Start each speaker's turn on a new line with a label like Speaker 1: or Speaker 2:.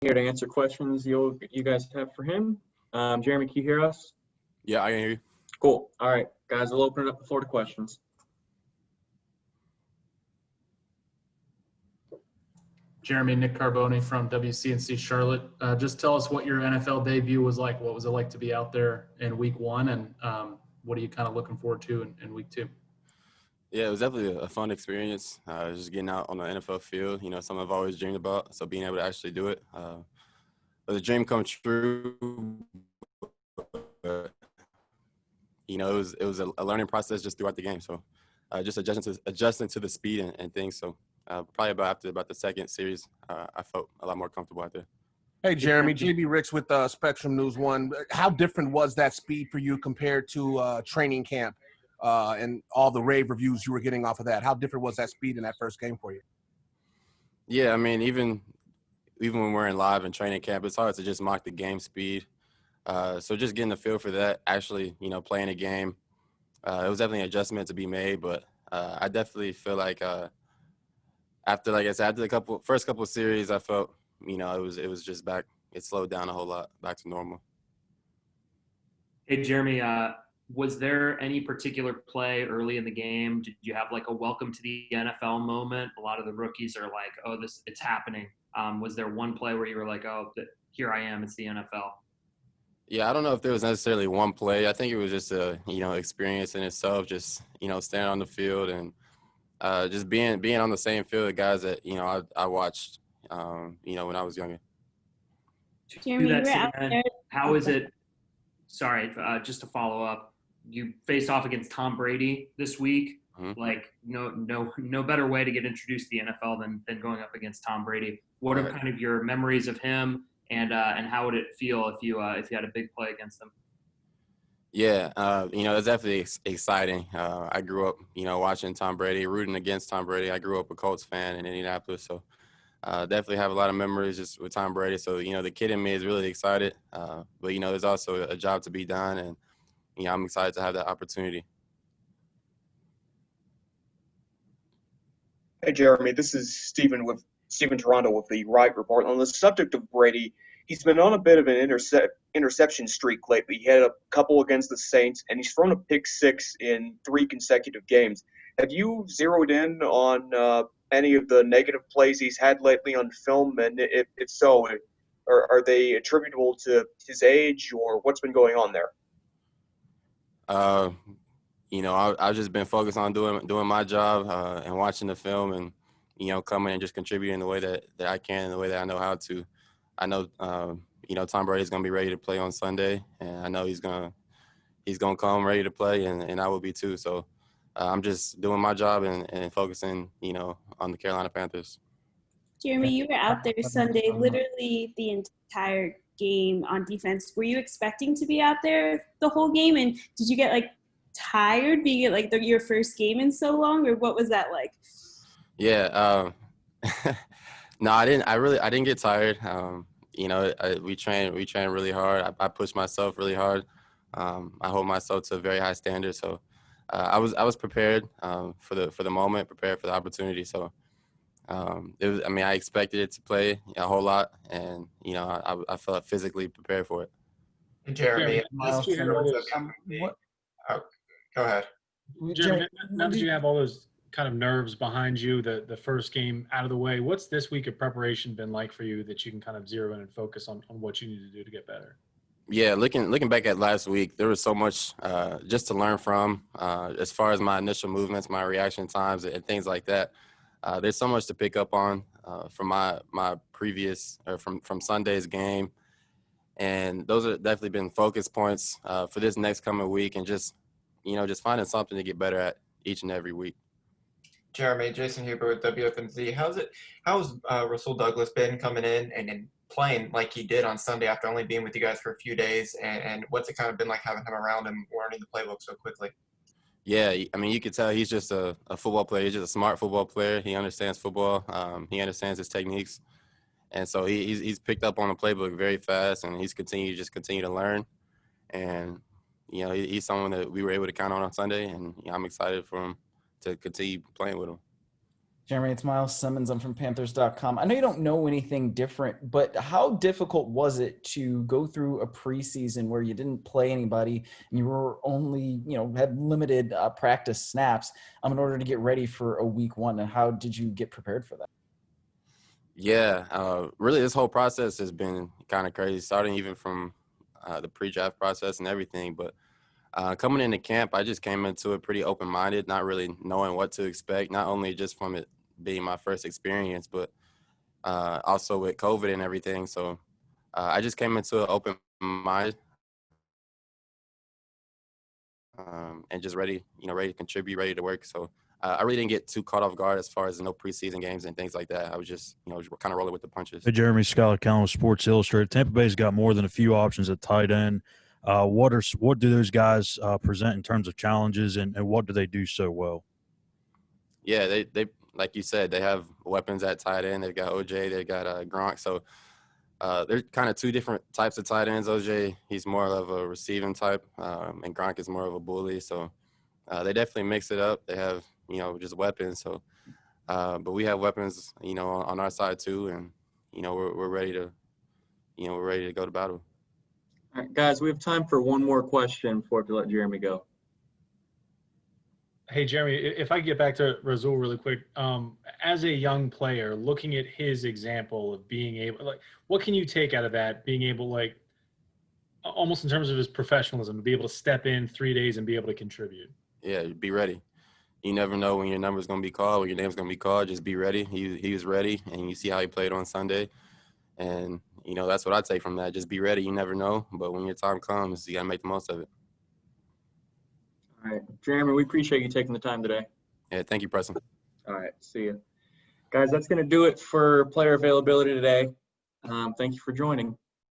Speaker 1: here to answer questions you guys have for him. Jeremy, can you hear us?
Speaker 2: Yeah, I can hear you.
Speaker 1: Cool. All right, guys, we'll open it up the floor to questions.
Speaker 3: Jeremy, Nick Carboni from WCNC Charlotte. Just tell us what your NFL debut was like. What was it like to be out there in week one, and what are you kind of looking forward to in week two?
Speaker 2: Yeah, it was definitely a fun experience. Just getting out on the NFL field, something I've always dreamed about. So being able to actually do it, but the dream come true. But, it was a learning process just throughout the game. So just adjusting to the speed and things. So probably about the second series, I felt a lot more comfortable out there.
Speaker 4: Hey, Jeremy, JB Ricks with Spectrum News 1. How different was that speed for you compared to training camp and all the rave reviews you were getting off of that? How different was that speed in that first game for you?
Speaker 2: Yeah, I mean, even when we're in live and training camp, it's hard to just mock the game speed. So just getting the feel for that, actually, playing a game, it was definitely an adjustment to be made. But I definitely feel like after the first couple of series, I felt, it was just back. It slowed down a whole lot, back to normal.
Speaker 5: Hey, Jeremy, was there any particular play early in the game? Did you have like a welcome to the NFL moment? A lot of the rookies are like, oh, it's happening. Was there one play where you were like, oh, here I am, it's the NFL?
Speaker 2: Yeah, I don't know if there was necessarily one play. I think it was just a, experience in itself, just, standing on the field and just being on the same field with guys that, I watched, when I was younger.
Speaker 6: Jeremy, out there.
Speaker 5: How is it? Sorry, just to follow up, you faced off against Tom Brady this week.
Speaker 2: Mm-hmm.
Speaker 5: Like no better way to get introduced to the NFL than going up against Tom Brady. What are kind of your memories of him, and how would it feel if you had a big play against him?
Speaker 2: Yeah, it's definitely exciting. I grew up, watching Tom Brady, rooting against Tom Brady. I grew up a Colts fan in Indianapolis, so definitely have a lot of memories just with Tom Brady. So, the kid in me is really excited. But, there's also a job to be done, and, I'm excited to have that opportunity.
Speaker 7: Hey, Jeremy, this is Stephen Toronto with the Riot Report. On the subject of Brady, he's been on a bit of an interception streak lately. He had a couple against the Saints, and he's thrown a pick six in 3 consecutive games. Have you zeroed in on any of the negative plays he's had lately on film? And if so, are they attributable to his age, or what's been going on there?
Speaker 2: I've just been focused on doing my job and watching the film and, coming and just contributing the way that I can and the way that I know how to. I know, Tom Brady's going to be ready to play on Sunday, and I know he's going to come ready to play, and I will be too. So I'm just doing my job and focusing, on the Carolina Panthers.
Speaker 6: Jeremy, you were out there Sunday, literally the entire game on defense. Were you expecting to be out there the whole game? And did you get tired being at your first game in so long, or what was that like?
Speaker 2: Yeah. No, I didn't get tired. We train really hard. I push myself really hard. I hold myself to a very high standard. So I was prepared for the moment, prepared for the opportunity. So I expected it to play a whole lot, and I felt physically prepared for it.
Speaker 8: Jeremy, go ahead.
Speaker 3: Jeremy, now that you have all those kind of nerves behind you, the first game out of the way, what's this week of preparation been like for you that you can kind of zero in and focus on what you need to do to get better?
Speaker 2: Yeah, looking back at last week, there was so much just to learn from as far as my initial movements, my reaction times, and things like that. There's so much to pick up on from my previous or from Sunday's game, and those have definitely been focus points for this next coming week, and just finding something to get better at each and every week.
Speaker 8: Jeremy, Jason Huber with WFNZ. How's Russell Douglas been coming in and playing like he did on Sunday after only being with you guys for a few days? And what's it kind of been like having him around and learning the playbook so quickly?
Speaker 2: Yeah, you could tell he's just a football player. He's just a smart football player. He understands football. He understands his techniques. And so he's picked up on the playbook very fast, and he's continue to learn. And, he's someone that we were able to count on Sunday, and I'm excited for him to continue playing with him.
Speaker 9: Jeremy, it's Miles Simmons. I'm from Panthers.com. I know you don't know anything different, but how difficult was it to go through a preseason where you didn't play anybody and you were only, had limited practice snaps in order to get ready for a week one? And how did you get prepared for that?
Speaker 2: Yeah, really, this whole process has been kind of crazy, starting even from the pre-draft process and everything. But coming into camp, I just came into it pretty open-minded, not really knowing what to expect, not only just from it being my first experience, but also with COVID and everything. So I just came into an open mind and just ready to contribute, ready to work. So I really didn't get too caught off guard as far as no preseason games and things like that. I was just, kind of rolling with the punches.
Speaker 10: Hey, Jeremy, Scott Cowan with Sports Illustrated. Tampa Bay's got more than a few options at tight end. What do those guys present in terms of challenges, and what do they do so well?
Speaker 2: Yeah, they like you said, they have weapons at tight end. They've got OJ, they've got Gronk. So they're kind of two different types of tight ends. OJ, he's more of a receiving type, and Gronk is more of a bully. So they definitely mix it up. They have, just weapons. So, but we have weapons, on our side too, and we're ready to, go to battle.
Speaker 1: All right, guys, we have time for one more question before we let Jeremy go.
Speaker 3: Hey, Jeremy, if I get back to Rasul really quick, as a young player, looking at his example of being able, what can you take out of that, being able, almost in terms of his professionalism, to be able to step in 3 days and be able to contribute?
Speaker 2: Yeah, be ready. You never know when your number's going to be called, when your name's going to be called. Just be ready. He was ready, and you see how he played on Sunday. And, that's what I take from that. Just be ready. You never know. But when your time comes, you got to make the most of it.
Speaker 1: All right. Jeremy, we appreciate you taking the time today.
Speaker 2: Yeah, thank you, Preston.
Speaker 1: All right. See you. Guys, that's going to do it for player availability today. Thank you for joining.